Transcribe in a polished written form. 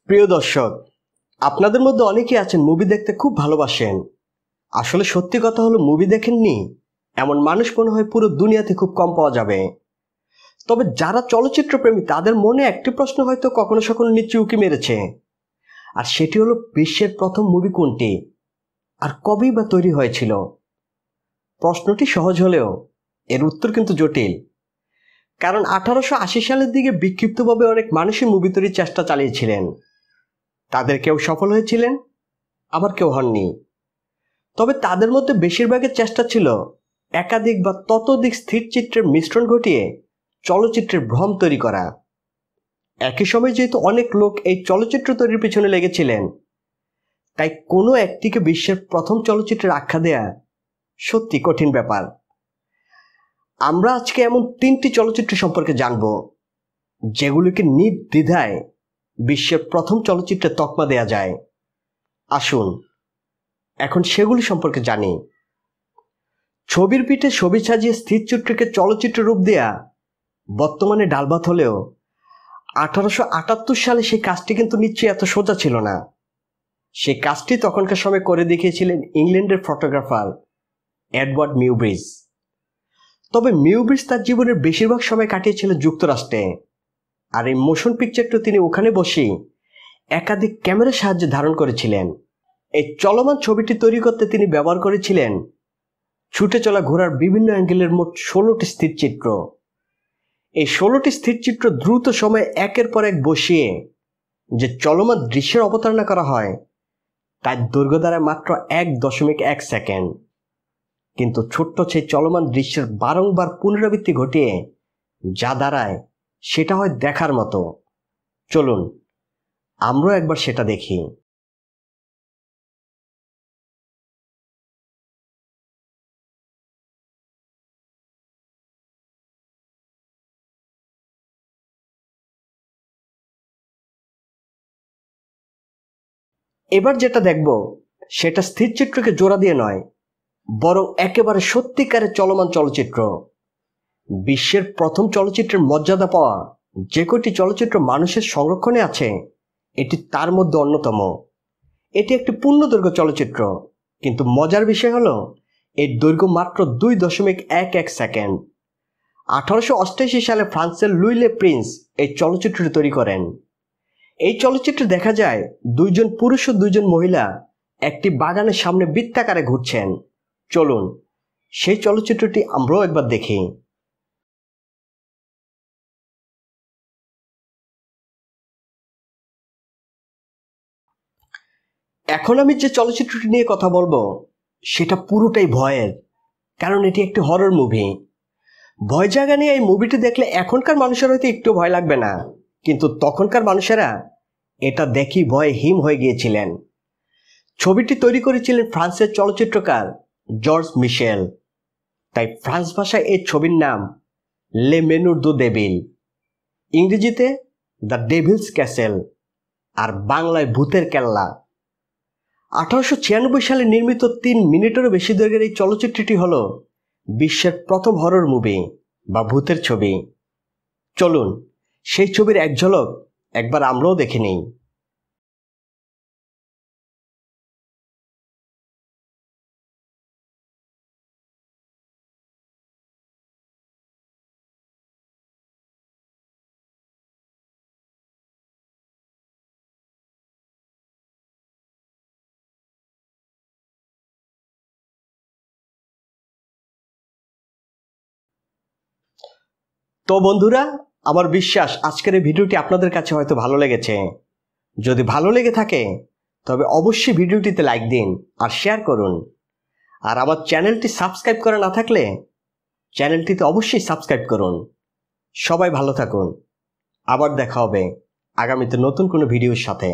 প্রিয় দর্শক, আপনাদের মধ্যে অনেকেই আছেন মুভি দেখতে খুব ভালোবাসেন। আসলে সত্যি কথা হলো, মুভি দেখেননি এমন মানুষ মনে হয় পুরো দুনিয়াতে খুব কম পাওয়া যাবে। তবে যারা চলচ্চিত্র প্রেমী তাদের মনে একটি প্রশ্ন হয়তো কখনো কখনো নিচে উকি মেরেছে, আর সেটি হলো বিশ্বের প্রথম মুভি কোনটি আর কবেই বা তৈরি হয়েছিল। প্রশ্নটি সহজ হলেও এর উত্তর কিন্তু জটিল, কারণ 1880 সালের দিকে বিক্ষিপ্তভাবে অনেক মানুষই মুভি তৈরির চেষ্টা চালিয়েছিলেন। তাদের কেউ সফল হয়েছিলেন, আবার কেউ হননি। তবে তাদের মধ্যে বেশিরভাগের চেষ্টা ছিল একাধিক বা ততোধিক স্থির চিত্রের মিশ্রণ ঘটিয়ে চলচ্চিত্রের ভ্রম তৈরি করা। একই সময় যেহেতু অনেক লোক এই চলচ্চিত্র তৈরির পিছনে লেগেছিলেন, তাই কোনো একটিকে বিশ্বের প্রথম চলচ্চিত্রের আখ্যা দেয়া সত্যি কঠিন ব্যাপার। আমরা আজকে এমন 3টি চলচ্চিত্র সম্পর্কে জানব যেগুলিকে নির্দ্বিধায় বিশ্বের প্রথম চলচ্চিত্রের তকমা দেয়া যায়। আসুন এখন সেগুলি সম্পর্কে জানি। ছবির পিঠে ছবি সাজিয়ে স্থির চিত্রকে চলচ্চিত্র রূপ দেয়া বর্তমানে ডালভাত হলেও 1878 সালে সেই কাজটি কিন্তু নিশ্চয়ই এত সোজা ছিল না। সেই কাজটি তখনকার সময় করে দেখিয়েছিলেন ইংল্যান্ডের ফটোগ্রাফার এডওয়ার্ড মিউব্রিজ। তবে মিউব্রিজ তার জীবনের বেশিরভাগ সময় কাটিয়েছিলেন যুক্তরাষ্ট্রে, আর এই মোশন পিকচারটা তিনি ওখানে বসেই একাধিক ক্যামেরার সাহায্যে ধারণ করেছিলেন। এই চলমান ছবিটি তৈরি করতে তিনি ব্যবহার করেছিলেন ছুটে চলা ঘোড়ার বিভিন্ন অ্যাঙ্গেলের মোট 16টি স্থির চিত্র। এই 16টি স্থির চিত্র দ্রুত সময়ে একের পর এক বসিয়ে যে চলমান দৃশ্যের অবতারণা করা হয় তার দৈর্ঘ্য দাঁড়ায় মাত্র 1.1 সেকেন্ড। কিন্তু ছোট্ট সেই চলমান দৃশ্যের বারংবার পুনরাবৃত্তি ঘটিয়ে যা দাঁড়ায় সেটা হয় দেখার মতো। চলুন আমরাও একবার সেটা দেখি। এবার যেটা দেখব সেটা স্থির চিত্রকে জোড়া দিয়ে নয়, বরং একেবারে সত্যিকারের চলমান চলচ্চিত্র। বিশ্বের প্রথম চলচ্চিত্রের মর্যাদা পাওয়া যে কটি চলচ্চিত্র মানুষের সংরক্ষণে আছে, এটি তার মধ্যে অন্যতম। এটি একটি পূর্ণদৈর্ঘ্য চলচ্চিত্র, কিন্তু মজার বিষয় হলো এর দৈর্ঘ্য মাত্র 2.11 সেকেন্ড। 1888 সালে ফ্রান্সের লুই লে প্রিন্স এই চলচ্চিত্রটি তৈরি করেন। এই চলচ্চিত্রে দেখা যায় দুইজন পুরুষ ও দুইজন মহিলা একটি বাগানের সামনে বৃত্তাকারে ঘুরছেন। চলুন সেই চলচ্চিত্রটি আমরাও একবার দেখি। এখন আমি যে চলচ্চিত্রটি নিয়ে কথা বলবো সেটা পুরোটাই ভয়ের, কারণ এটি একটি হরর মুভি। ভয় জায়গা নিয়ে এই মুভিটি দেখলে এখনকার মানুষের হয়তো একটু ভয় লাগবে না, কিন্তু তখনকার মানুষেরা এটা দেখি ভয়ে হিম হয়ে গিয়েছিলেন। ছবিটি তৈরি করেছিলেন ফ্রান্সের চলচ্চিত্রকার জর্জ মিশেল। তাই ফ্রান্স ভাষায় এই ছবির নাম লে মেনুর দু ডেভিল, ইংরেজিতে দ্য ডেভিলস ক্যাসেল, আর বাংলায় ভূতের কেল্লা। 1896 সালে নির্মিত 3 মিনিটেরও বেশি দৈর্ঘ্যের এই চলচ্চিত্রটি হল বিশ্বের প্রথম হরর মুভি বা ভূতের ছবি। চলুন সেই ছবির এক ঝলক একবার আমরাও দেখে নিই। তো বন্ধুরা, আমার বিশ্বাস আজকের এই ভিডিওটি আপনাদের কাছে হয়তো ভালো লেগেছে। যদি ভালো লেগে থাকে তবে অবশ্যই ভিডিওটিতে লাইক দিন আর শেয়ার করুন। আর আমার চ্যানেলটি সাবস্ক্রাইব করা না থাকলে চ্যানেলটিতে অবশ্যই সাবস্ক্রাইব করুন। সবাই ভালো থাকুন। আবার দেখা হবে আগামীতে নতুন কোনো ভিডিওর সাথে।